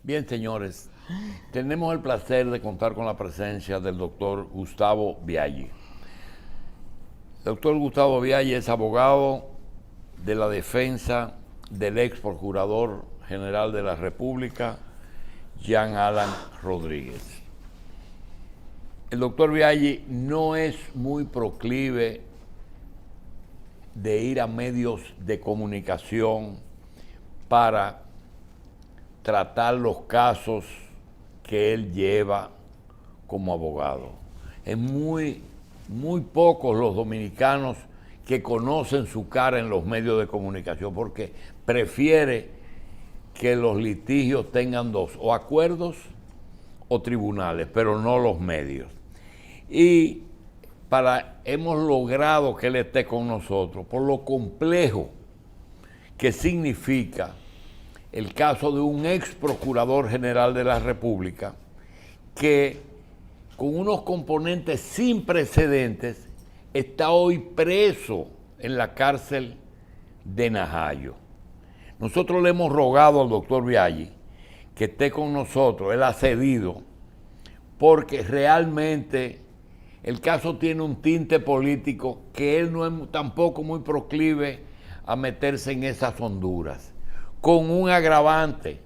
Bien, señores, tenemos el placer de contar con la presencia del doctor Gustavo Biaggi. El doctor Gustavo Biaggi es abogado de la defensa del ex procurador general de la República, Jean Alain Rodríguez. El doctor Biaggi no es muy proclive de ir a medios de comunicación para tratar los casos que él lleva como abogado. Es muy pocos los dominicanos que conocen su cara en los medios de comunicación porque prefiere que los litigios tengan dos, o acuerdos o tribunales, pero no los medios. Y hemos logrado que él esté con nosotros por lo complejo que significa el caso de un ex procurador general de la República que, con unos componentes sin precedentes, está hoy preso en la cárcel de Najayo. Nosotros le hemos rogado al doctor Biaggi que esté con nosotros, él ha cedido, porque realmente el caso tiene un tinte político que él no es tampoco muy proclive a meterse en esas honduras. Con un agravante,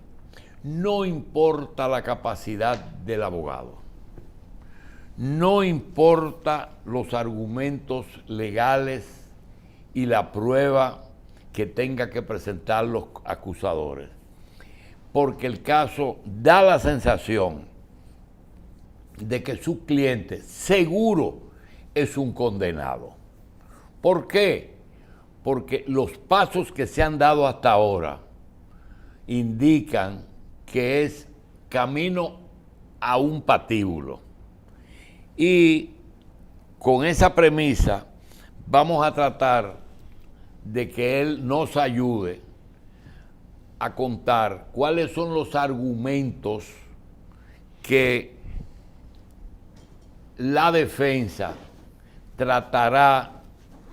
no importa la capacidad del abogado, no importa los argumentos legales y la prueba que tenga que presentar los acusadores, porque el caso da la sensación de que su cliente seguro es un condenado. ¿Por qué? Porque los pasos que se han dado hasta ahora indican que es camino a un patíbulo. Y con esa premisa vamos a tratar de que él nos ayude a contar cuáles son los argumentos que la defensa tratará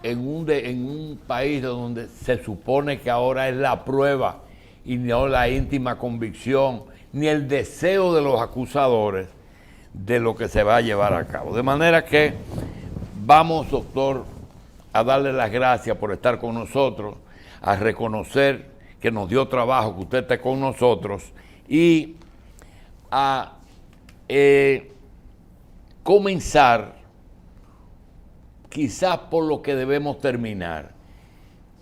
en un país donde se supone que ahora es la prueba y no la íntima convicción, ni el deseo de los acusadores de lo que se va a llevar a cabo. De manera que vamos, doctor, a darle las gracias por estar con nosotros, a reconocer que nos dio trabajo que usted esté con nosotros y a comenzar quizás por lo que debemos terminar.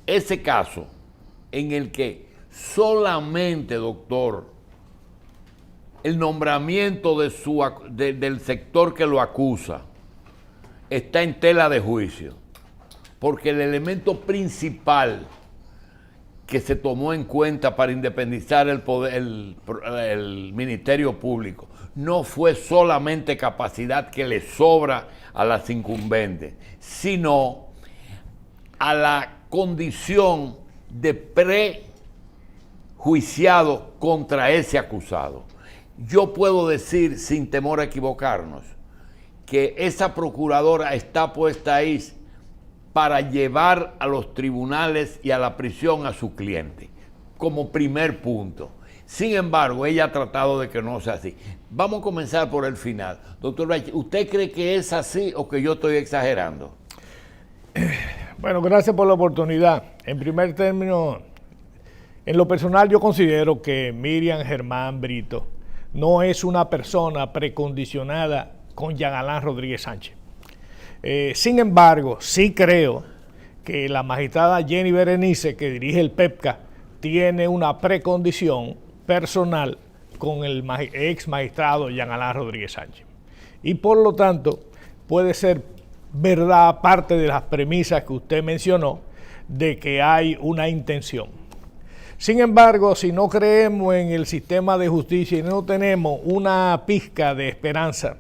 Ese caso en el que solamente, doctor, el nombramiento del sector que lo acusa está en tela de juicio, porque el elemento principal que se tomó en cuenta para independizar el Ministerio Público no fue solamente capacidad que le sobra a las incumbentes, sino a la condición de prejuiciado contra ese acusado. Yo puedo decir, sin temor a equivocarnos, que esa procuradora está puesta ahí para llevar a los tribunales y a la prisión a su cliente, como primer punto. Sin embargo, ella ha tratado de que no sea así. Vamos a comenzar por el final. Doctor Biaggi, ¿usted cree que es así o que yo estoy exagerando? Bueno, gracias por la oportunidad. En primer término, en lo personal yo considero que Miriam Germán Brito no es una persona precondicionada con Jean Alain Rodríguez Sánchez. Sin embargo, sí creo que la magistrada Jenny Berenice, que dirige el PEPCA, tiene una precondición personal con el ex magistrado Jean Alain Rodríguez Sánchez. Y por lo tanto, puede ser verdad, parte de las premisas que usted mencionó, de que hay una intención. Sin embargo, si no creemos en el sistema de justicia y no tenemos una pizca de esperanza,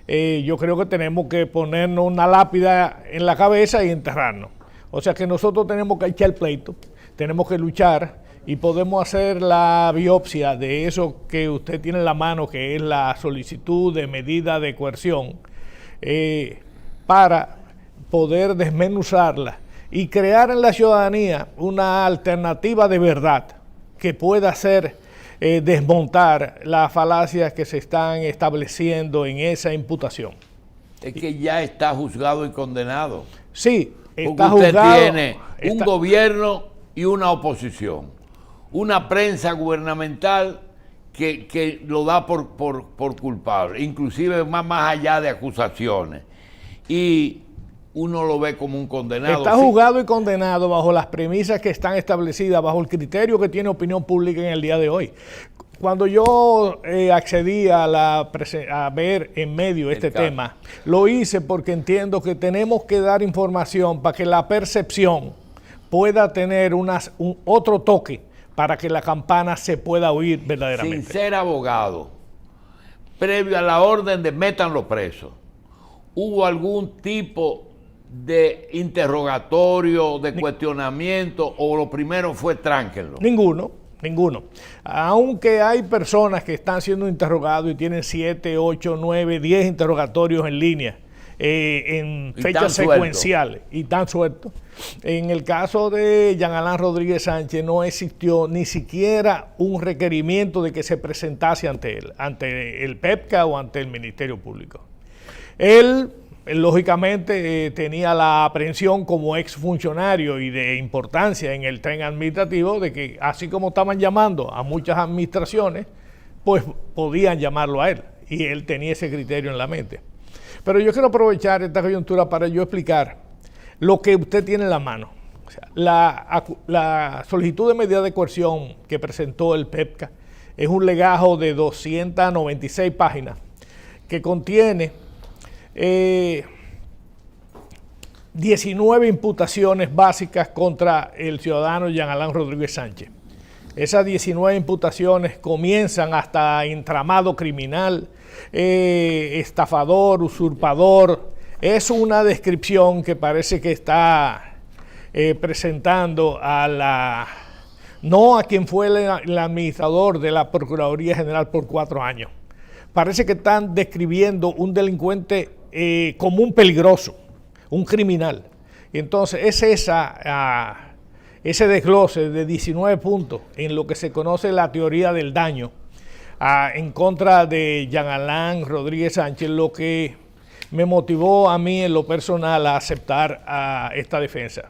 yo creo que tenemos que ponernos una lápida en la cabeza y enterrarnos. O sea que nosotros tenemos que echar el pleito, tenemos que luchar y podemos hacer la biopsia de eso que usted tiene en la mano, que es la solicitud de medida de coerción, para poder desmenuzarla y crear en la ciudadanía una alternativa de verdad que pueda ser desmontar las falacias que se están estableciendo en esa imputación. Es que ya está juzgado y condenado. Sí, porque está usted juzgado. Tiene un gobierno y una oposición. Una prensa gubernamental que lo da por culpable, inclusive más allá de acusaciones. Y uno lo ve como un condenado. Está juzgado y condenado bajo las premisas que están establecidas, bajo el criterio que tiene opinión pública en el día de hoy. Cuando yo accedí a ver en medio este tema, lo hice porque entiendo que tenemos que dar información para que la percepción pueda tener otro toque para que la campana se pueda oír verdaderamente. Sin ser abogado, previo a la orden de métanlo preso, ¿hubo algún tipo de interrogatorio, de cuestionamiento, o lo primero fue tránquenlo? Ninguno. Aunque hay personas que están siendo interrogados y tienen 7, 8, 9, 10 interrogatorios en línea, en fechas secuenciales, y tan sueltos. En el caso de Jean Alain Rodríguez Sánchez no existió ni siquiera un requerimiento de que se presentase ante él, ante el PEPCA o ante el Ministerio Público. Él, lógicamente, tenía la aprehensión como exfuncionario y de importancia en el tren administrativo de que, así como estaban llamando a muchas administraciones, pues podían llamarlo a él, y él tenía ese criterio en la mente. Pero yo quiero aprovechar esta coyuntura para yo explicar lo que usted tiene en la mano. O sea, la solicitud de medida de coerción que presentó el PEPCA es un legajo de 296 páginas que contiene 19 imputaciones básicas contra el ciudadano Jean Alain Rodríguez Sánchez. Esas 19 imputaciones comienzan hasta entramado criminal, estafador, usurpador. Es una descripción que parece que está presentando no a quien fue el administrador de la Procuraduría General por 4 años. Parece que están describiendo un delincuente como un peligroso, un criminal. Y entonces es ese desglose de 19 puntos en lo que se conoce la teoría del daño en contra de Jean Alain Rodríguez Sánchez, lo que me motivó a mí en lo personal a aceptar esta defensa.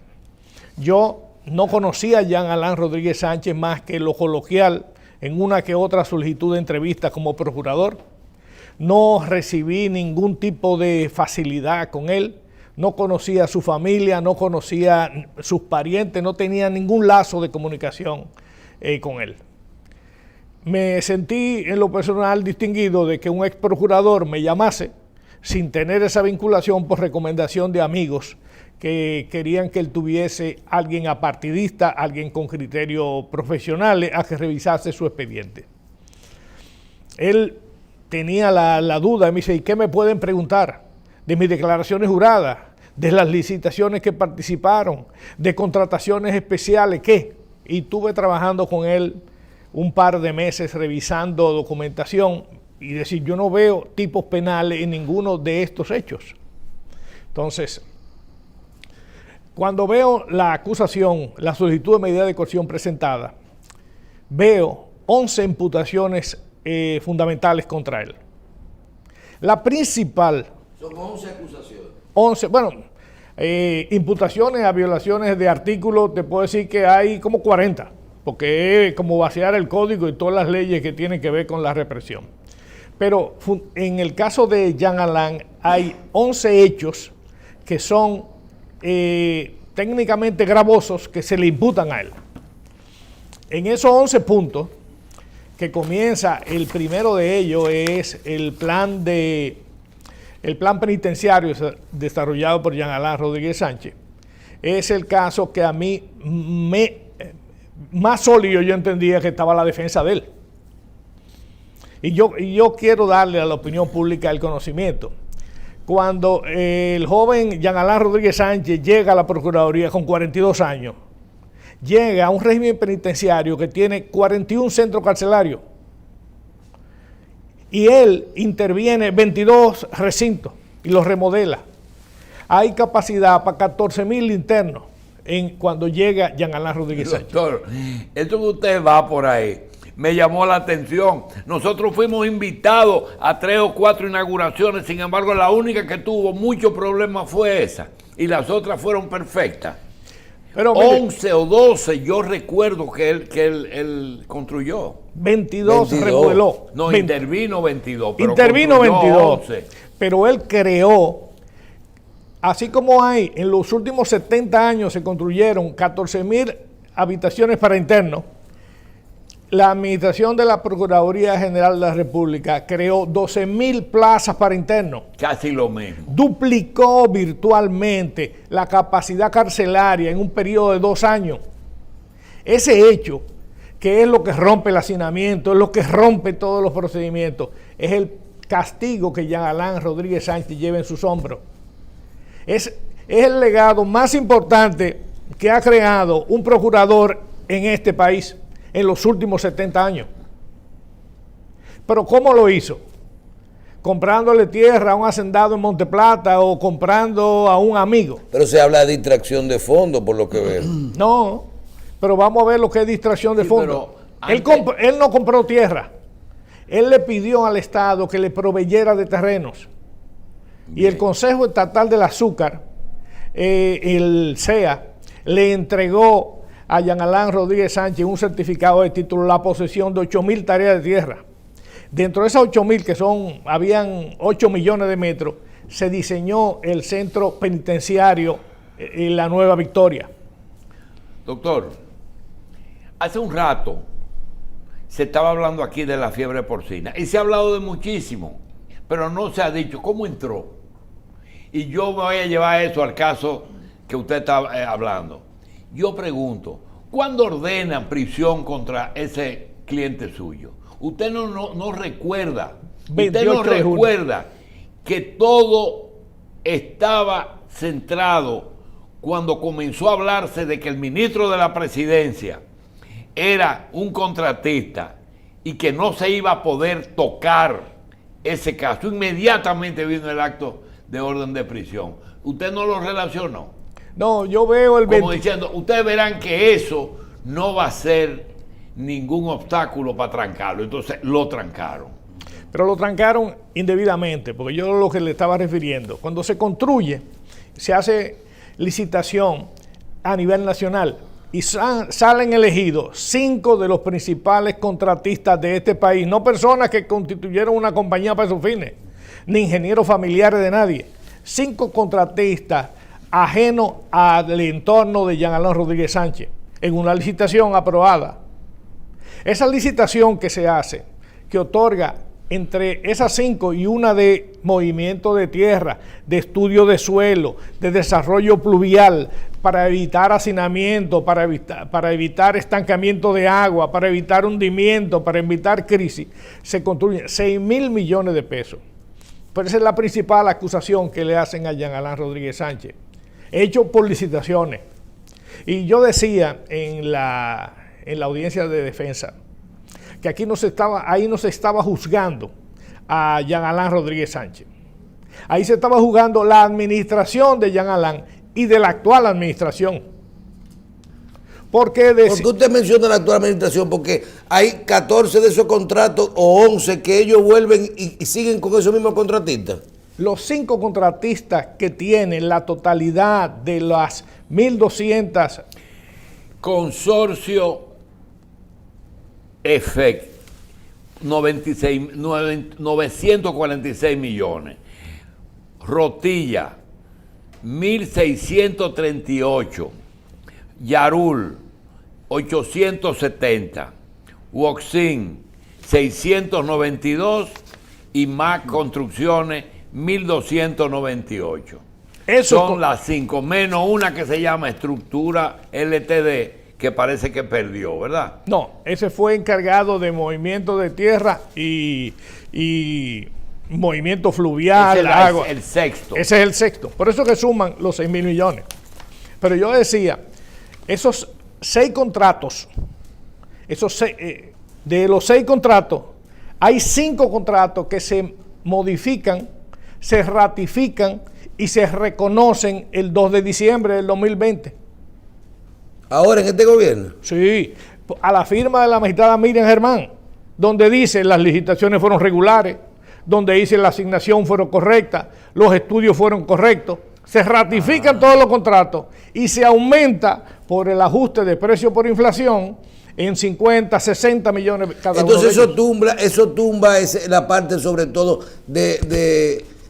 Yo no conocía a Jean Alain Rodríguez Sánchez más que lo coloquial en una que otra solicitud de entrevista como procurador. No recibí ningún tipo de facilidad con él, no conocía a su familia, no conocía a sus parientes, no tenía ningún lazo de comunicación con él. Me sentí en lo personal distinguido de que un ex procurador me llamase sin tener esa vinculación por recomendación de amigos que querían que él tuviese alguien apartidista, alguien con criterios profesionales a que revisase su expediente. Él tenía la duda, me dice, ¿y qué me pueden preguntar? De mis declaraciones juradas, de las licitaciones que participaron, de contrataciones especiales, ¿qué? Y estuve trabajando con él un par de meses revisando documentación y decir, yo no veo tipos penales en ninguno de estos hechos. Entonces, cuando veo la acusación, la solicitud de medida de coerción presentada, veo 11 imputaciones fundamentales contra él. La principal... Son 11 acusaciones. 11, bueno, imputaciones a violaciones de artículos, te puedo decir que hay como 40, porque es como vaciar el código y todas las leyes que tienen que ver con la represión. Pero en el caso de Jean Alain hay 11 hechos que son técnicamente gravosos que se le imputan a él. En esos 11 puntos, que comienza, el primero de ellos es el plan penitenciario desarrollado por Jean Alain Rodríguez Sánchez. Es el caso que a mí más sólido yo entendía que estaba la defensa de él. Y yo quiero darle a la opinión pública el conocimiento. Cuando el joven Jean Alain Rodríguez Sánchez llega a la Procuraduría con 42 años, llega a un régimen penitenciario que tiene 41 centros carcelarios y él interviene 22 recintos y los remodela. Hay capacidad para 14,000 internos cuando llega Jean Alain Rodríguez Sánchez. Doctor, esto que usted va por ahí me llamó la atención. Nosotros fuimos invitados a 3 o 4 inauguraciones, sin embargo, la única que tuvo muchos problemas fue esa, y las otras fueron perfectas. Pero 11 o 12 yo recuerdo que él construyó. 22 remodeló. No, intervino 22. Pero intervino 22. 11. Pero él creó, así como hay en los últimos 70 años se construyeron 14,000 habitaciones para internos, la administración de la Procuraduría General de la República creó 12,000 plazas para internos. Casi lo mismo. Duplicó virtualmente la capacidad carcelaria en un periodo de 2 años. Ese hecho, que es lo que rompe el hacinamiento, es lo que rompe todos los procedimientos, es el castigo que Jean Alain Rodríguez Sánchez lleva en sus hombros. Es el legado más importante que ha creado un procurador en este país en los últimos 70 años. Pero ¿cómo lo hizo? Comprándole tierra a un hacendado en Monteplata o comprando a un amigo. Pero se habla de distracción de fondos, por lo que veo. No, pero vamos a ver lo que es distracción de fondos. Él no compró tierra. Él le pidió al Estado que le proveyera de terrenos. Bien. Y el Consejo Estatal del Azúcar, el CEA, le entregó a Jean Alain Rodríguez Sánchez un certificado de título, la posesión de 8,000 tareas de tierra. Dentro de esas 8,000, habían 8 millones de metros, se diseñó el centro penitenciario en la Nueva Victoria. Doctor, hace un rato se estaba hablando aquí de la fiebre porcina y se ha hablado de muchísimo, pero no se ha dicho cómo entró. Y yo me voy a llevar eso al caso que usted está hablando. Yo pregunto, ¿cuándo ordenan prisión contra ese cliente suyo? Usted no recuerda, usted no recuerda que todo estaba centrado cuando comenzó a hablarse de que el ministro de la Presidencia era un contratista y que no se iba a poder tocar ese caso. Inmediatamente vino el acto de orden de prisión. ¿Usted no lo relacionó? No, yo veo el... Como diciendo, ustedes verán que eso no va a ser ningún obstáculo para trancarlo. Entonces lo trancaron. Pero lo trancaron indebidamente, porque yo lo que le estaba refiriendo, cuando se construye, se hace licitación a nivel nacional y salen elegidos 5 de los principales contratistas de este país, no personas que constituyeron una compañía para esos fines, ni ingenieros familiares de nadie. 5 contratistas ajenos al entorno de Jean Alain Rodríguez Sánchez, en una licitación aprobada. Esa licitación que se hace, que otorga entre esas 5 y una de movimiento de tierra, de estudio de suelo, de desarrollo pluvial, para evitar hacinamiento, para evitar estancamiento de agua, para evitar hundimiento, para evitar crisis, se construyen 6,000 millones de pesos. Pero esa es la principal acusación que le hacen a Jean Alain Rodríguez Sánchez, hecho por licitaciones. Y yo decía en la audiencia de defensa que aquí no se estaba juzgando a Jean Alain Rodríguez Sánchez. Ahí se estaba juzgando la administración de Jean Alain y de la actual administración. ¿Por qué usted menciona la actual administración? Porque hay 14 de esos contratos o 11 que ellos vuelven y siguen con esos mismos contratistas. Los 5 contratistas que tienen la totalidad de las 1.200... Consorcio EFEC, 946 millones. Rotilla, 1.638. Yarul, 870. Woxin, 692. Y MAC Construcciones, 1.298. Son las 5, menos una que se llama Estructura LTD, que parece que perdió, ¿verdad? No, ese fue encargado de movimiento de tierra y movimiento fluvial, agua. Es el sexto. Ese es el sexto. Por eso que suman los 6,000 millones. Pero yo decía, esos 6 contratos, de los 6 contratos, hay 5 contratos que se modifican, se ratifican y se reconocen el 2 de diciembre del 2020. ¿Ahora en este gobierno? Sí, a la firma de la magistrada Miriam Germán, donde dice las licitaciones fueron regulares, donde dice la asignación fueron correctas, los estudios fueron correctos, se ratifican todos los contratos y se aumenta por el ajuste de precio por inflación en 50, 60 millones cada uno. Entonces eso tumba la parte sobre todo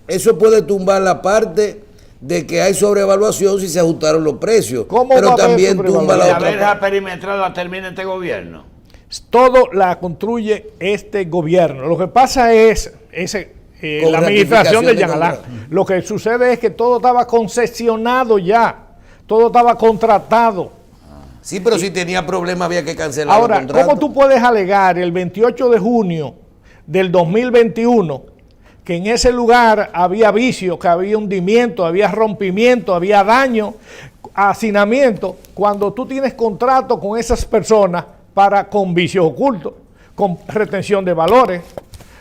eso puede tumbar la parte de que hay sobrevaluación si se ajustaron los precios. Pero también tumba la otra. La verja perimetral la termina este gobierno. Todo la construye este gobierno. Lo que pasa es la administración de Jean Alain. Lo que sucede es que todo estaba concesionado ya, todo estaba contratado. Sí, pero si tenía problemas había que cancelar Ahora, el contrato. ¿cómo tú puedes alegar el 28 de junio del 2021 que en ese lugar había vicio, que había hundimiento, había rompimiento, había daño, hacinamiento, cuando tú tienes contrato con esas personas con vicios ocultos, con retención de valores,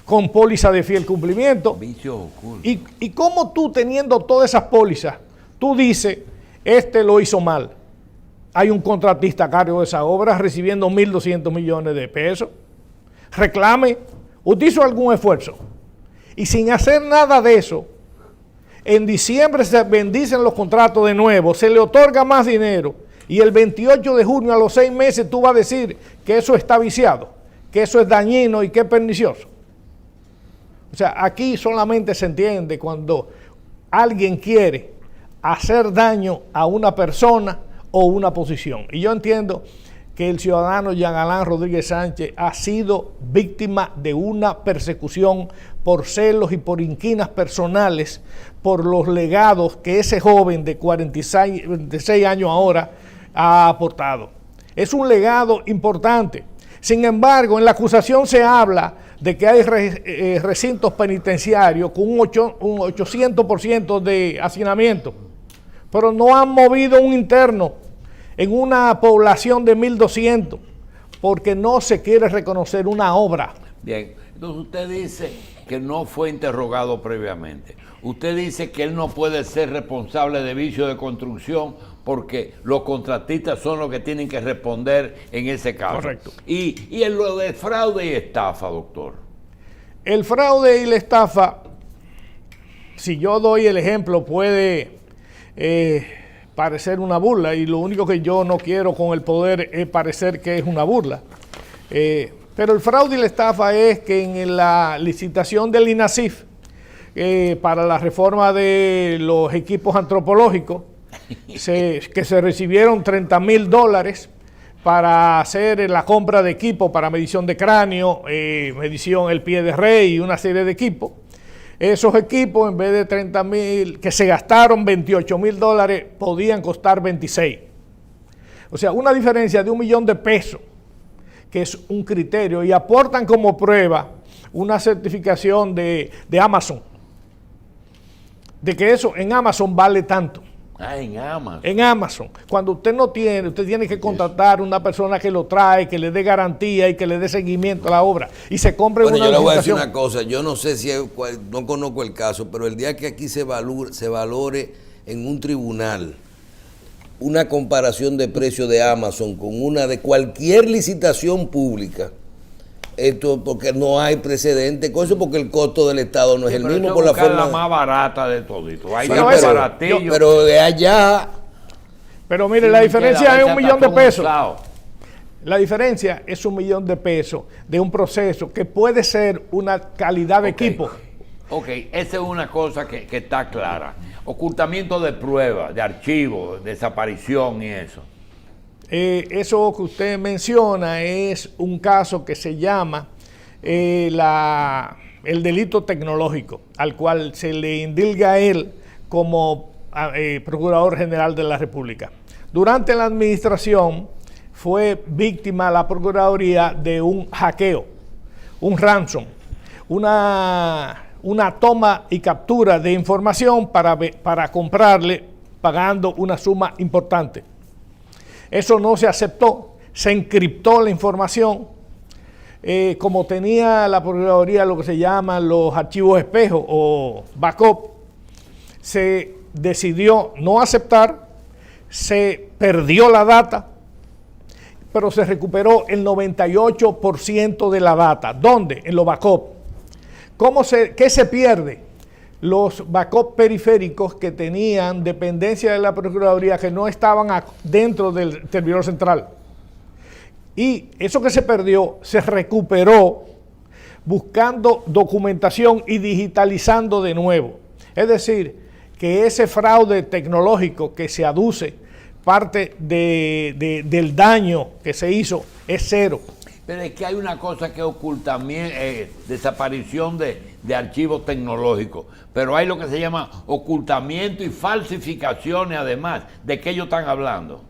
con póliza de fiel cumplimiento? Vicios ocultos. ¿Y cómo tú, teniendo todas esas pólizas, tú dices, lo hizo mal? Hay un contratista a cargo de esa obra recibiendo 1.200 millones de pesos. Reclame. ¿Usted hizo algún esfuerzo? Y sin hacer nada de eso, en diciembre se bendicen los contratos de nuevo, se le otorga más dinero y el 28 de junio a los 6 meses tú vas a decir que eso está viciado, que eso es dañino y que es pernicioso. O sea, aquí solamente se entiende cuando alguien quiere hacer daño a una persona o una posición. Y yo entiendo que el ciudadano Jean Alain Rodríguez Sánchez ha sido víctima de una persecución por celos y por inquinas personales, por los legados que ese joven de 46 años ahora ha aportado. Es un legado importante. Sin embargo, en la acusación se habla de que hay recintos penitenciarios con un 800% de hacinamiento, pero no han movido un interno en una población de 1.200 porque no se quiere reconocer una obra. Bien, entonces usted dice que no fue interrogado previamente. Usted dice que él no puede ser responsable de vicio de construcción porque los contratistas son los que tienen que responder en ese caso. Correcto. Y en lo de fraude y estafa, doctor. El fraude y la estafa, si yo doy el ejemplo, puede parecer una burla, y lo único que yo no quiero con el poder es parecer que es una burla. Pero el fraude y la estafa es que en la licitación del INASIF para la reforma de los equipos antropológicos, que se recibieron $30,000 para hacer la compra de equipo para medición de cráneo, medición el pie de rey y una serie de equipos. Esos equipos, en vez de 30,000, que se gastaron $28,000, podían costar 26. O sea, una diferencia de $1 millón, que es un criterio, y aportan como prueba una certificación de Amazon, de que eso en Amazon vale tanto. En Amazon. En Amazon. Cuando usted no tiene, usted tiene que contratar una persona que lo trae, que le dé garantía y que le dé seguimiento a la obra. Y se compre una licitación. Yo le voy a decir una cosa, yo no sé si no conozco el caso, pero el día que aquí se valore en un tribunal una comparación de precios de Amazon con una de cualquier licitación pública, esto porque no hay precedente con eso, porque el costo del Estado no es el mismo por la forma. La más barata de todito. Hay pero de allá. Pero mire, la diferencia es $1 millón. La diferencia es $1 millón de un proceso que puede ser una calidad de equipo. Ok, esa es una cosa que está clara. Ocultamiento de pruebas, de archivos, desaparición y eso. Eso que usted menciona es un caso que se llama el delito tecnológico, al cual se le indilga a él como Procurador General de la República. Durante la administración fue víctima la Procuraduría de un hackeo, un ransom, una toma y captura de información para comprarle pagando una suma importante. Eso no se aceptó, se encriptó la información, como tenía la Procuraduría lo que se llaman los archivos espejo o backup, se decidió no aceptar, se perdió la data, pero se recuperó el 98% de la data. ¿Dónde? En los backup. ¿Qué se pierde? Los backup periféricos que tenían dependencia de la Procuraduría que no estaban dentro del servidor central. Y eso que se perdió se recuperó buscando documentación y digitalizando de nuevo. Es decir, que ese fraude tecnológico que se aduce, parte del daño que se hizo, es cero. Pero es que hay una cosa que es ocultamiento, desaparición de archivos tecnológicos, pero hay lo que se llama ocultamiento y falsificaciones además. ¿De qué ellos están hablando?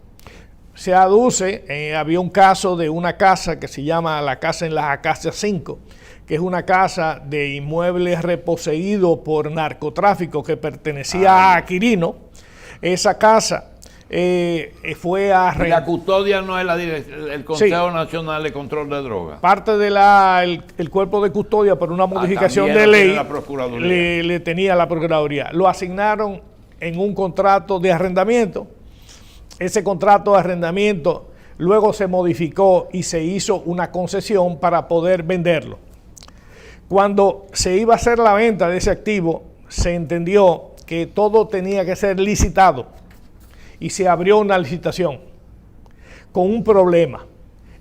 Se aduce, había un caso de una casa que se llama la casa en las Acacias 5, que es una casa de inmuebles reposeído por narcotráfico que pertenecía a Quirino. Esa casa fue a... Y la custodia no es el Consejo Nacional de Control de Drogas. Parte de el cuerpo de custodia, por una modificación de ley, le tenía la Procuraduría. Lo asignaron en un contrato de arrendamiento. Ese contrato de arrendamiento luego se modificó y se hizo una concesión para poder venderlo. Cuando se iba a hacer la venta de ese activo, se entendió que todo tenía que ser licitado. Y se abrió una licitación con un problema.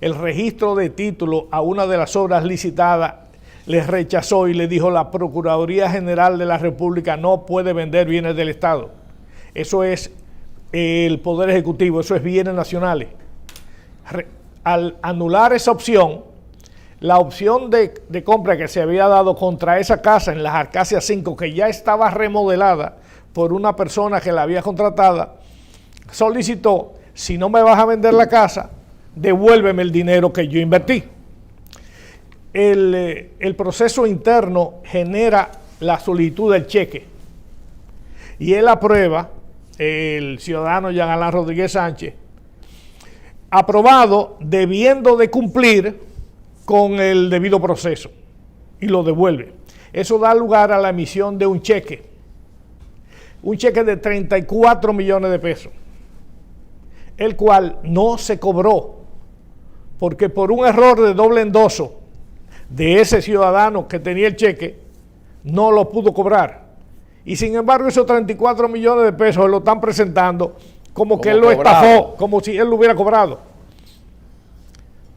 El registro de título a una de las obras licitadas les rechazó y le dijo: la Procuraduría General de la República no puede vender bienes del Estado. Eso es el Poder Ejecutivo, eso es bienes nacionales. Al anular esa opción, la opción de compra que se había dado contra esa casa en las Acacias 5, que ya estaba remodelada por una persona que la había contratada, solicitó: si no me vas a vender la casa, devuélveme el dinero que yo invertí. El proceso interno genera la solicitud del cheque y él aprueba, el ciudadano Jean Alain Rodríguez Sánchez, aprobado debiendo de cumplir con el debido proceso, y lo devuelve. Eso da lugar a la emisión de un cheque de 34 millones de pesos, el cual no se cobró, porque por un error de doble endoso de ese ciudadano que tenía el cheque, no lo pudo cobrar. Y sin embargo, esos 34 millones de pesos lo están presentando como que él lo estafó, como si él lo hubiera cobrado.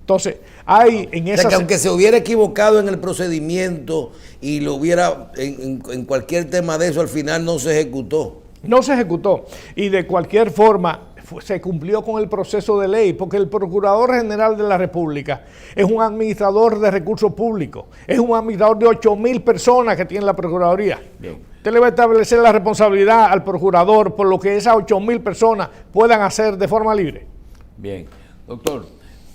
Entonces, hay en esa... O sea, que aunque se hubiera equivocado en el procedimiento y lo hubiera en cualquier tema de eso, al final no se ejecutó. No se ejecutó. Y de cualquier forma se cumplió con el proceso de ley, porque el Procurador General de la República es un administrador de recursos públicos, es un administrador de 8,000 personas que tiene la Procuraduría. Bien. Usted le va a establecer la responsabilidad al procurador por lo que esas 8,000 personas puedan hacer de forma libre. Bien, doctor,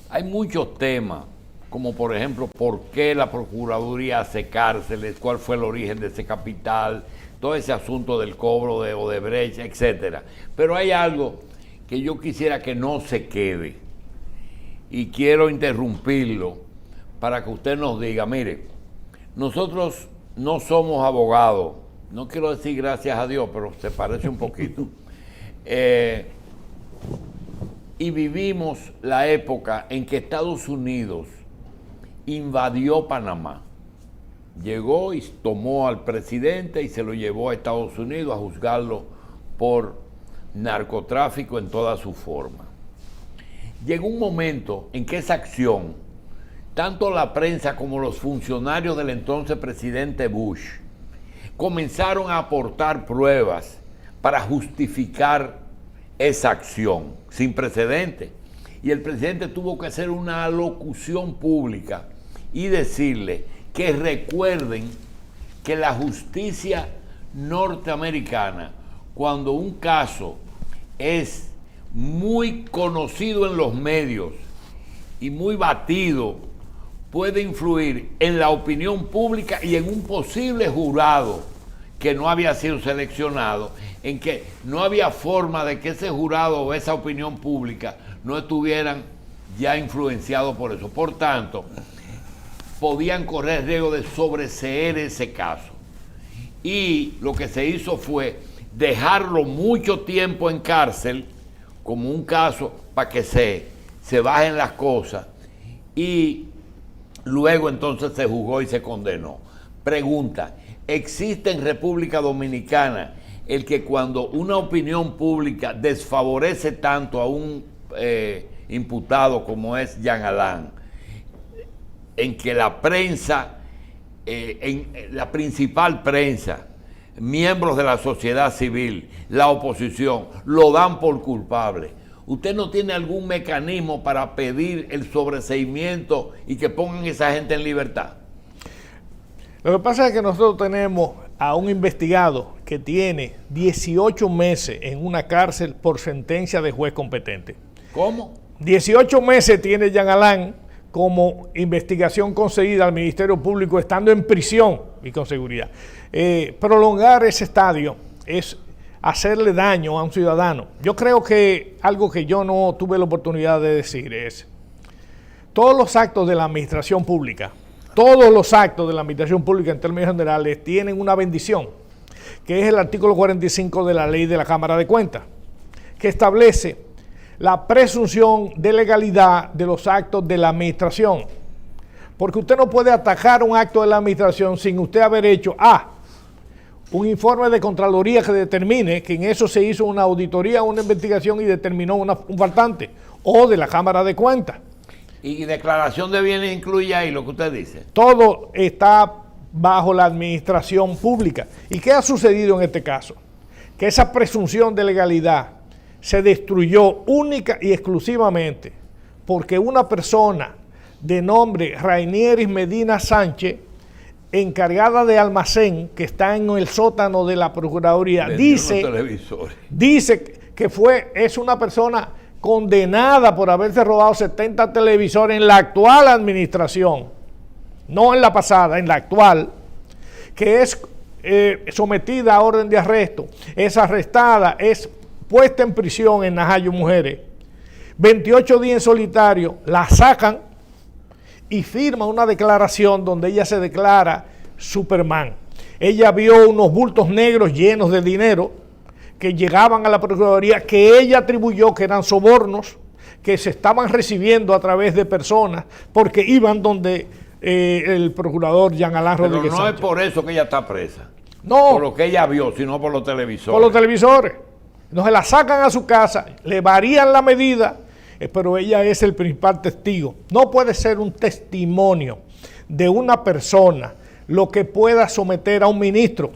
hay muchos temas, como por ejemplo, ¿por qué la Procuraduría hace cárceles? ¿Cuál fue el origen de ese capital? Todo ese asunto del cobro de Odebrecht, etcétera. Pero hay algo que yo quisiera que no se quede, y quiero interrumpirlo para que usted nos diga: mire, nosotros no somos abogados, no quiero decir gracias a Dios, pero se parece un poquito, y vivimos la época en que Estados Unidos invadió Panamá, llegó y tomó al presidente y se lo llevó a Estados Unidos a juzgarlo por narcotráfico en toda su forma. Llegó un momento en que esa acción, tanto la prensa como los funcionarios del entonces presidente Bush, comenzaron a aportar pruebas para justificar esa acción sin precedentes. Y el presidente tuvo que hacer una alocución pública y decirle que recuerden que la justicia norteamericana, cuando un caso es muy conocido en los medios y muy batido, puede influir en la opinión pública y en un posible jurado que no había sido seleccionado, en que no había forma de que ese jurado o esa opinión pública no estuvieran ya influenciados por eso. Por tanto, podían correr riesgo de sobreseer ese caso. Y lo que se hizo fue dejarlo mucho tiempo en cárcel, como un caso para que se se bajen las cosas y luego entonces se juzgó y se condenó. Pregunta, ¿existe en República Dominicana el que cuando una opinión pública desfavorece tanto a un imputado como es Jean Alain, en que la prensa, en la principal prensa, miembros de la sociedad civil, la oposición, lo dan por culpable? ¿Usted no tiene algún mecanismo para pedir el sobreseimiento y que pongan a esa gente en libertad? Lo que pasa es que nosotros tenemos a un investigado que tiene 18 meses en una cárcel por sentencia de juez competente. ¿Cómo? 18 meses tiene Jean Alain como investigación concedida al Ministerio Público estando en prisión y con seguridad. Prolongar ese estadio es hacerle daño a un ciudadano. Yo creo que algo que yo no tuve la oportunidad de decir es, todos los actos de la administración pública, en términos generales tienen una bendición, que es el artículo 45 de la ley de la Cámara de Cuentas, que establece la presunción de legalidad de los actos de la administración. Porque usted no puede atacar un acto de la administración sin usted haber hecho un informe de Contraloría que determine que en eso se hizo una auditoría, una investigación y determinó un faltante, o de la Cámara de Cuentas. ¿Y declaración de bienes incluye ahí lo que usted dice? Todo está bajo la administración pública. ¿Y qué ha sucedido en este caso? Que esa presunción de legalidad se destruyó única y exclusivamente porque una persona de nombre Rainieris Medina Sánchez, encargada de almacén, que está en el sótano de la Procuraduría, dice que es una persona condenada por haberse robado 70 televisores en la actual administración, no en la pasada, en la actual, que es sometida a orden de arresto, es arrestada, es puesta en prisión en Najayo Mujeres, 28 días en solitario, la sacan y firma una declaración donde ella se declara Superman. Ella vio unos bultos negros llenos de dinero que llegaban a la Procuraduría, que ella atribuyó que eran sobornos, que se estaban recibiendo a través de personas, porque iban donde el procurador Jean Alain Rodríguez Pero no Sánchez. es por eso que ella está presa. No. Por lo que ella vio, sino por los televisores. Por los televisores. Entonces la sacan a su casa, le varían la medida, pero ella es el principal testigo. No puede ser un testimonio de una persona lo que pueda someter a un ministro.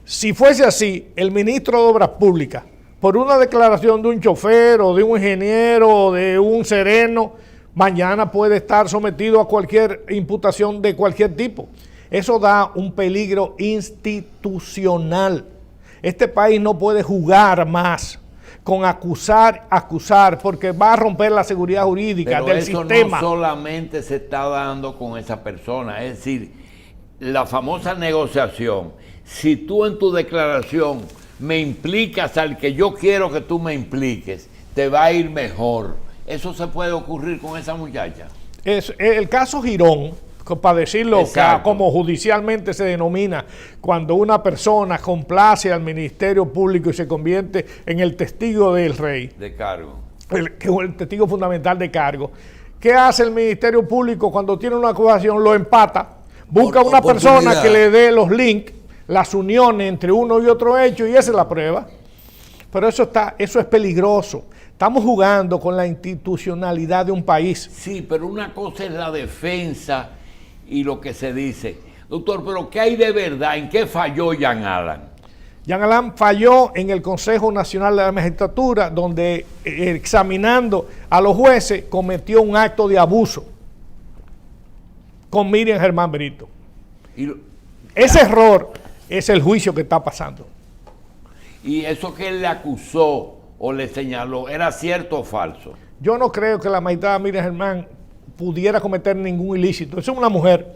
Si fuese así, el ministro de Obras Públicas, por una declaración de un chofer o de un ingeniero o de un sereno, mañana puede estar sometido a cualquier imputación de cualquier tipo. Eso da un peligro institucional. Este país no puede jugar más con acusar, porque va a romper la seguridad jurídica del sistema. Pero eso no solamente se está dando con esa persona, es decir, la famosa negociación. Si tú en tu declaración me implicas al que yo quiero que tú me impliques, te va a ir mejor. ¿Eso se puede ocurrir con esa muchacha? Es el caso Girón, para decirlo como judicialmente se denomina, cuando una persona complace al Ministerio Público y se convierte en el testigo del rey. De cargo. El testigo fundamental de cargo. ¿Qué hace el Ministerio Público cuando tiene una acusación? Lo empata, busca una persona que le dé los links, las uniones entre uno y otro hecho, y esa es la prueba. Pero eso es peligroso. Estamos jugando con la institucionalidad de un país. Sí, pero una cosa es la defensa y lo que se dice. Doctor, pero ¿qué hay de verdad? ¿En qué falló Jean Alain? Jean Alain falló en el Consejo Nacional de la Magistratura, donde examinando a los jueces cometió un acto de abuso con Miriam Germán Brito. Ese error es el juicio que está pasando. ¿Y eso que él le acusó o le señaló era cierto o falso? Yo no creo que la magistrada Miriam Germán pudiera cometer ningún ilícito. Es una mujer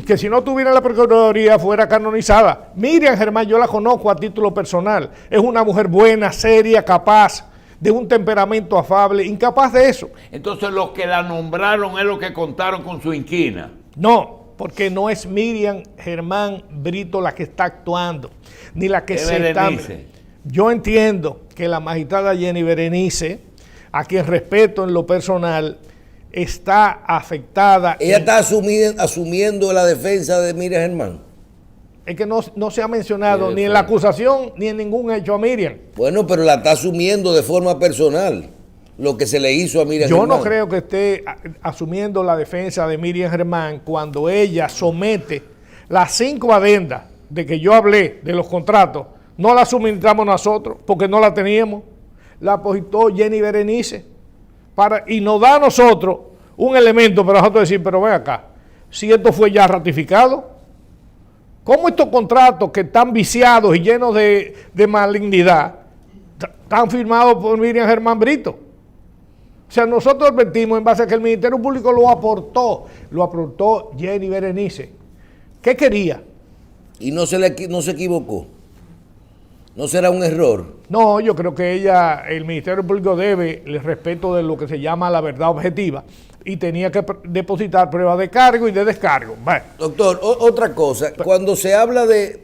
que si no tuviera la Procuraduría fuera canonizada. Miriam Germán yo la conozco a título personal. Es una mujer buena, seria, capaz, de un temperamento afable, incapaz de eso. Entonces los que la nombraron es los que contaron con su inquina. No, porque no es Miriam Germán Brito la que está actuando, ni la que se está... Yo entiendo que la magistrada Jenny Berenice a quien respeto en lo personal, está afectada. Ella está asumiendo la defensa de Miriam Germán. Es que no se ha mencionado ni en la acusación ni en ningún hecho a Miriam. Bueno, pero la está asumiendo de forma personal, lo que se le hizo a Miriam Germán. Yo no creo que esté asumiendo la defensa de Miriam Germán cuando ella somete las 5 adendas de que yo hablé de los contratos, no las suministramos nosotros porque no la teníamos, la apositó Jenny Berenice y nos da a nosotros un elemento para nosotros decir, pero ven acá, si esto fue ya ratificado, ¿cómo estos contratos que están viciados y llenos de malignidad están firmados por Miriam Germán Brito? O sea, nosotros advertimos en base a que el Ministerio Público lo aportó Jenny Berenice. ¿Qué quería? Y no se equivocó. ¿No será un error? No, yo creo que el Ministerio Público debe el respeto de lo que se llama la verdad objetiva y tenía que depositar pruebas de cargo y de descargo. Bueno. Doctor, otra cosa, cuando se habla de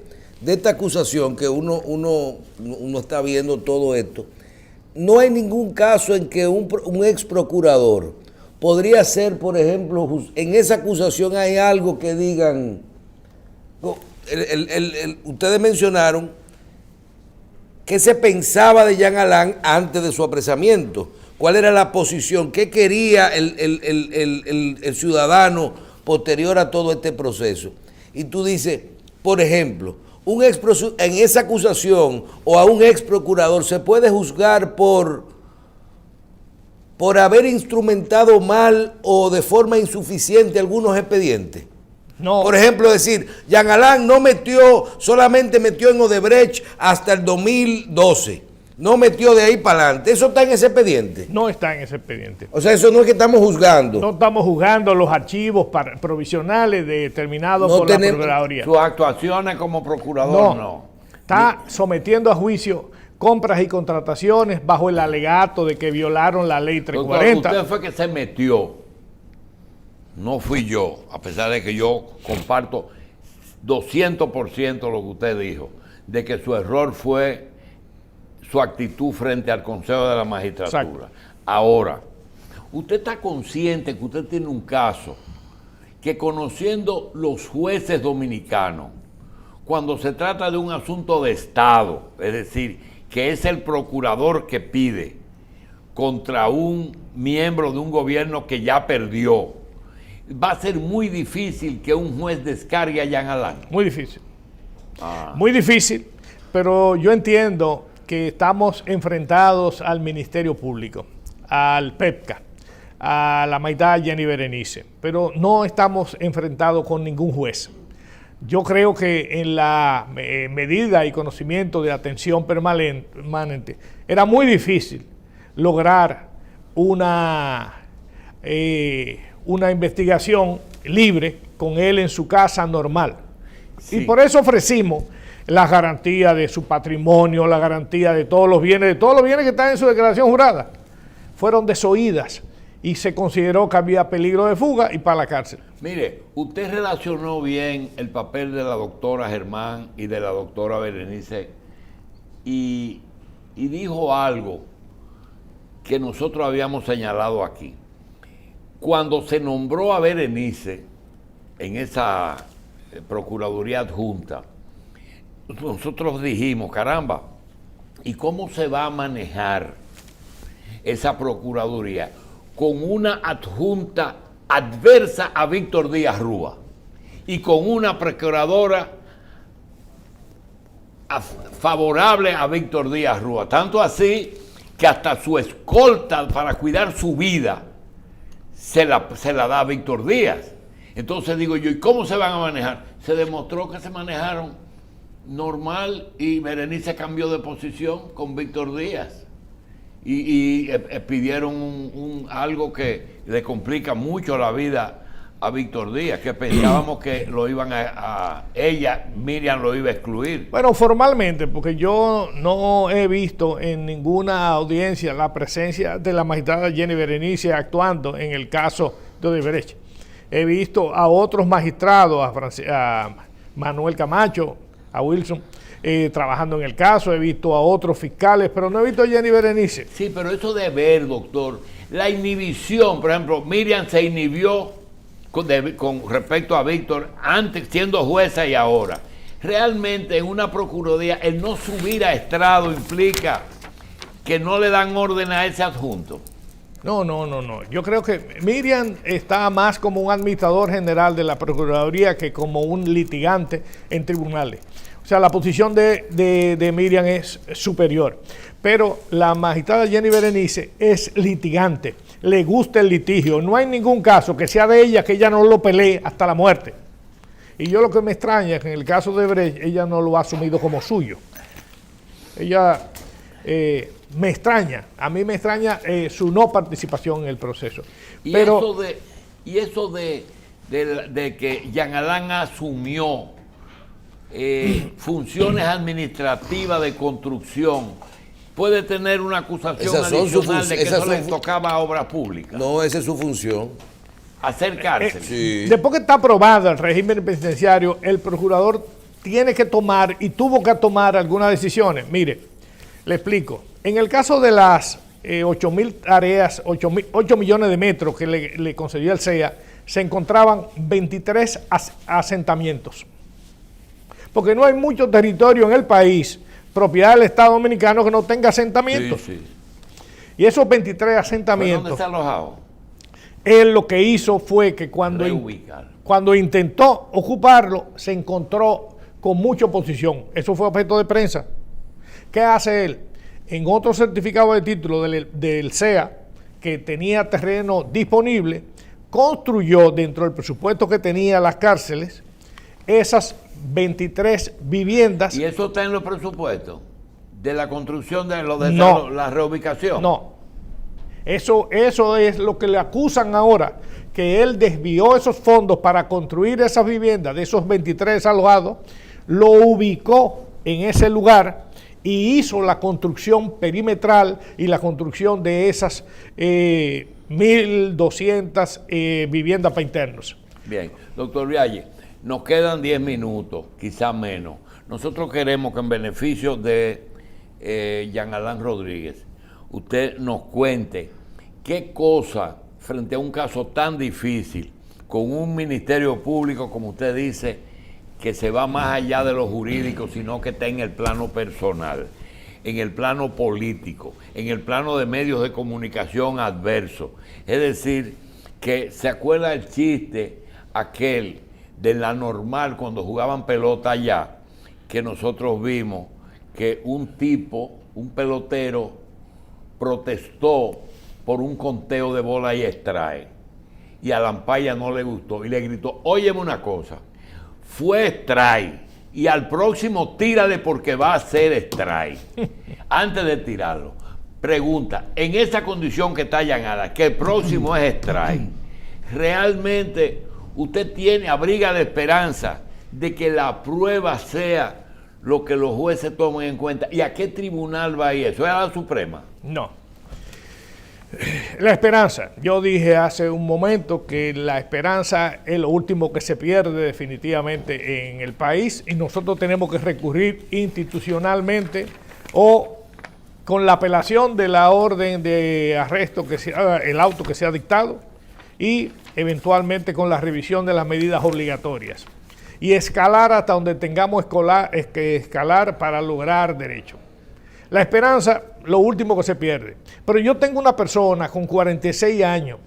esta acusación, que uno está viendo todo esto, no hay ningún caso en que un ex procurador podría ser, por ejemplo, en esa acusación hay algo que digan, ustedes mencionaron qué se pensaba de Jean Alain antes de su apresamiento, cuál era la posición, qué quería el ciudadano posterior a todo este proceso. Y tú dices, por ejemplo, en esa acusación o a un ex procurador se puede juzgar por haber instrumentado mal o de forma insuficiente algunos expedientes. No. Por ejemplo, decir, Jean Alain solamente metió en Odebrecht hasta el 2012. No metió de ahí para adelante. ¿Eso está en ese expediente? No está en ese expediente. O sea, eso no es que estamos juzgando. No estamos juzgando los archivos provisionales determinados por la Procuraduría. Sus actuaciones como procurador no. Está sometiendo a juicio compras y contrataciones bajo el alegato de que violaron la ley 340. Doctor, usted fue que se metió. No fui yo, a pesar de que yo comparto 200% lo que usted dijo, de que su error fue su actitud frente al Consejo de la Magistratura. Exacto. Ahora, usted está consciente que usted tiene un caso que, conociendo los jueces dominicanos, cuando se trata de un asunto de Estado, es decir, que es el procurador que pide contra un miembro de un gobierno que ya perdió, va a ser muy difícil que un juez descargue a Jean Alain. Muy difícil. Muy difícil, pero yo entiendo que estamos enfrentados al Ministerio Público, al PEPCA, a la magistrada Jenny Berenice, pero no estamos enfrentados con ningún juez. Yo creo que en la medida y conocimiento de atención permanente era muy difícil lograr una investigación libre con él en su casa normal. Sí. Y por eso ofrecimos la garantía de su patrimonio, la garantía de todos los bienes que están en su declaración jurada. Fueron desoídas y se consideró que había peligro de fuga y para la cárcel. Mire, usted relacionó bien el papel de la doctora Germán y de la doctora Berenice y dijo algo que nosotros habíamos señalado aquí. Cuando se nombró a Berenice en esa Procuraduría Adjunta, nosotros dijimos, caramba, ¿y cómo se va a manejar esa Procuraduría con una adjunta adversa a Víctor Díaz Rúa y con una procuradora favorable a Víctor Díaz Rúa? Tanto así que hasta su escolta para cuidar su vida se la da a Víctor Díaz. Entonces digo yo, ¿y cómo se van a manejar? Se demostró que se manejaron normal y Berenice cambió de posición con Víctor Díaz y pidieron algo que le complica mucho la vida a Víctor Díaz, que pensábamos que lo iban Miriam lo iba a excluir. Bueno, formalmente, porque yo no he visto en ninguna audiencia la presencia de la magistrada Jenny Berenice actuando en el caso de Odebrecht. He visto a otros magistrados, a Manuel Camacho, a Wilson, trabajando en el caso, he visto a otros fiscales, pero no he visto a Jenny Berenice. Sí, pero eso de ver, doctor, la inhibición, por ejemplo, Miriam se inhibió con respecto a Víctor antes siendo jueza y ahora. Realmente en una procuraduría el no subir a estrado implica que no le dan orden a ese adjunto. No. Yo creo que Miriam está más como un administrador general de la Procuraduría que como un litigante en tribunales. O sea, la posición de Miriam es superior. Pero la magistrada Jenny Berenice es litigante, le gusta el litigio. No hay ningún caso que sea de ella que ella no lo pelee hasta la muerte. Y yo lo que me extraña es que en el caso de Brecht, ella no lo ha asumido como suyo. Ella me extraña, a mí me extraña su no participación en el proceso. Y Pero, eso de que Jean Alain asumió funciones administrativas de construcción, puede tener una acusación adicional de que eso le tocaba a obra pública. No, esa es su función. Hacer cárcel. Sí. después que está aprobado el régimen penitenciario, el procurador tiene que tomar y tuvo que tomar algunas decisiones. Mire, le explico. En el caso de las 8.000 tareas, 8 millones de metros que le concedió el CEA, se encontraban 23 asentamientos. Porque no hay mucho territorio en el país, propiedad del Estado Dominicano, que no tenga asentamientos. Sí. Y esos 23 asentamientos... ¿Dónde está alojado? Él lo que hizo fue que cuando intentó ocuparlo, se encontró con mucha oposición. Eso fue objeto de prensa. ¿Qué hace él? En otro certificado de título del CEA, que tenía terreno disponible, construyó dentro del presupuesto que tenía las cárceles esas 23 viviendas. ¿Y eso está en los presupuestos? ¿De la construcción de la reubicación? No. Eso es lo que le acusan ahora, que él desvió esos fondos para construir esas viviendas de esos 23 alojados, lo ubicó en ese lugar y hizo la construcción perimetral y la construcción de esas 1.200 viviendas para internos. Bien, doctor Vialle, nos quedan 10 minutos, quizás menos. Nosotros queremos que en beneficio de Jean Alain Rodríguez, usted nos cuente qué cosa, frente a un caso tan difícil, con un ministerio público, como usted dice, que se va más allá de lo jurídico, sino que está en el plano personal, en el plano político, en el plano de medios de comunicación adversos. Es decir, que se acuerda el chiste aquel de la normal cuando jugaban pelota allá, que nosotros vimos que un tipo, un pelotero, protestó por un conteo de bola y strike, y a Lampaya no le gustó y le gritó: óyeme una cosa, fue strike y al próximo tírale porque va a ser strike. Antes de tirarlo, pregunta, en esa condición que está llanada, que el próximo es strike, ¿realmente usted abriga la esperanza de que la prueba sea lo que los jueces tomen en cuenta? ¿Y a qué tribunal va a ir eso? ¿Es a la Suprema? No. La esperanza. Yo dije hace un momento que la esperanza es lo último que se pierde definitivamente en el país y nosotros tenemos que recurrir institucionalmente o con la apelación de la orden de arresto, el auto que se ha dictado, y eventualmente con la revisión de las medidas obligatorias y escalar hasta donde tengamos que escalar para lograr derecho. La esperanza, lo último que se pierde. Pero yo tengo una persona con 46 años,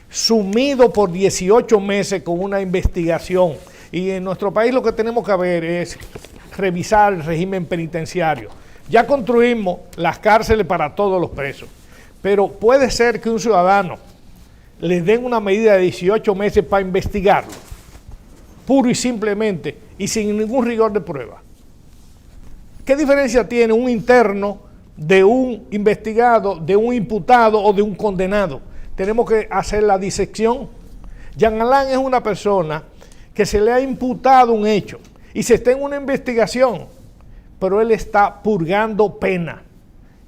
sumido por 18 meses con una investigación. Y en nuestro país lo que tenemos que ver es revisar el régimen penitenciario. Ya construimos las cárceles para todos los presos. Pero puede ser que un ciudadano le den una medida de 18 meses para investigarlo, puro y simplemente, y sin ningún rigor de prueba. ¿Qué diferencia tiene un interno de un investigado, de un imputado o de un condenado? Tenemos que hacer la disección. Jean Alain es una persona que se le ha imputado un hecho y se está en una investigación, pero él está purgando pena.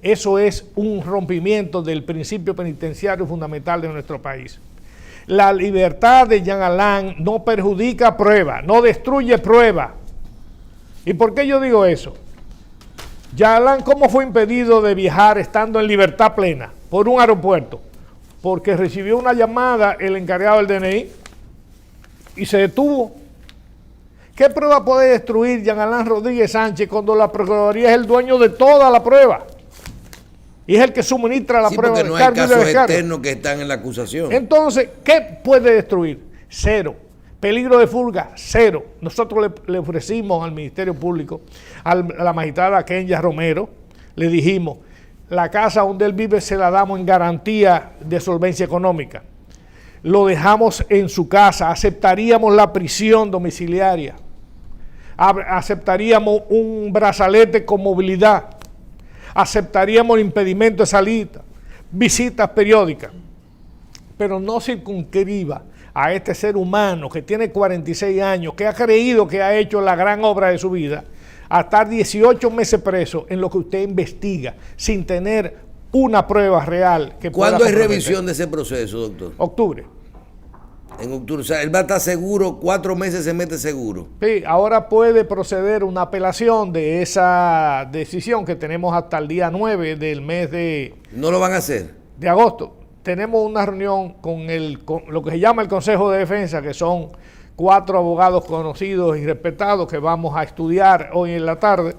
Eso es un rompimiento del principio penitenciario fundamental de nuestro país. La libertad de Jean Alain no perjudica prueba, no destruye prueba. ¿Y por qué yo digo eso? Jean Alain, ¿cómo fue impedido de viajar estando en libertad plena por un aeropuerto? Porque recibió una llamada el encargado del DNI y se detuvo. ¿Qué prueba puede destruir Jean Alain Rodríguez Sánchez cuando la Procuraduría es el dueño de toda la prueba? Y es el que suministra la prueba porque de no hay cargo y de casos descargo. externos que están en la acusación. Entonces, ¿qué puede destruir? Cero. Peligro de fuga, cero. Nosotros le ofrecimos al Ministerio Público, a la magistrada Kenya Romero, le dijimos, la casa donde él vive se la damos en garantía de solvencia económica. Lo dejamos en su casa, aceptaríamos la prisión domiciliaria, aceptaríamos un brazalete con movilidad, aceptaríamos el impedimento de salida, visitas periódicas, pero no circunscriba a este ser humano que tiene 46 años, que ha creído que ha hecho la gran obra de su vida, a estar 18 meses preso en lo que usted investiga, sin tener una prueba real que pueda ¿Cuándo hay comprometer. revisión de ese proceso, doctor? Octubre. En octubre. O sea, él va a estar seguro, 4 meses se mete seguro. Sí, ahora puede proceder una apelación de esa decisión que tenemos hasta el día 9 del mes ¿No lo van a hacer? de agosto. Tenemos una reunión con lo que se llama el Consejo de Defensa, que son 4 abogados conocidos y respetados que vamos a estudiar hoy en la tarde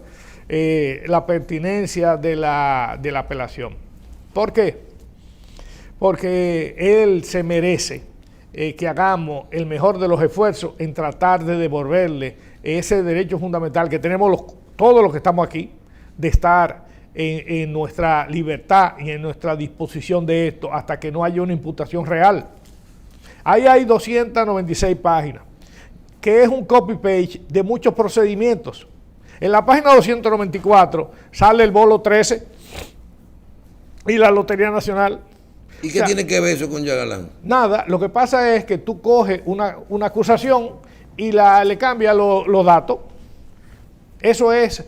la pertinencia de la apelación. ¿Por qué? Porque él se merece que hagamos el mejor de los esfuerzos en tratar de devolverle ese derecho fundamental que tenemos todos los que estamos aquí, de estar en nuestra libertad y en nuestra disposición de esto hasta que no haya una imputación real. Ahí hay 296 páginas, que es un copy-page de muchos procedimientos. En la página 294 sale el bolo 13 y la Lotería Nacional. ¿Y qué tiene que ver eso con Jean Alain? Nada, lo que pasa es que tú coges una acusación y le cambias los datos. Eso es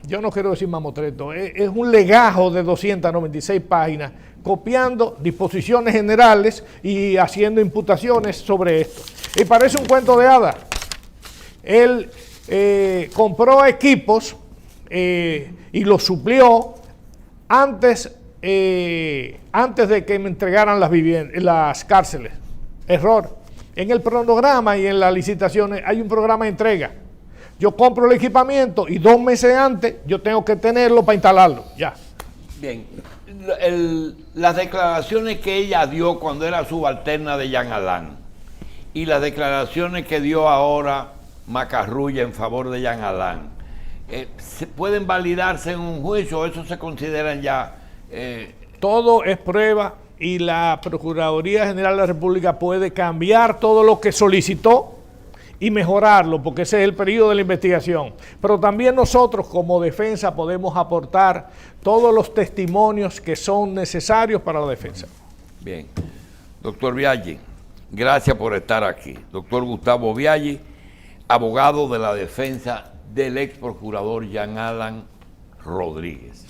yo no quiero decir mamotreto, es un legajo de 296 páginas, copiando disposiciones generales y haciendo imputaciones sobre esto. Y parece un cuento de hadas. Él compró equipos y los suplió antes de que me entregaran las cárceles. Error. En el cronograma y en las licitaciones hay un programa de entrega. Yo compro el equipamiento y 2 meses antes yo tengo que tenerlo para instalarlo. Ya. Bien. Las declaraciones que ella dio cuando era subalterna de Jean Alain y las declaraciones que dio ahora Macarrulla en favor de Jean Alain, ¿pueden validarse en un juicio o eso se consideran ya? Todo es prueba y la Procuraduría General de la República puede cambiar todo lo que solicitó y mejorarlo, porque ese es el periodo de la investigación. Pero también nosotros como defensa podemos aportar todos los testimonios que son necesarios para la defensa. Bien. Doctor Biaggi, gracias por estar aquí. Doctor Gustavo Biaggi, abogado de la defensa del ex procurador Jean Alain Rodríguez.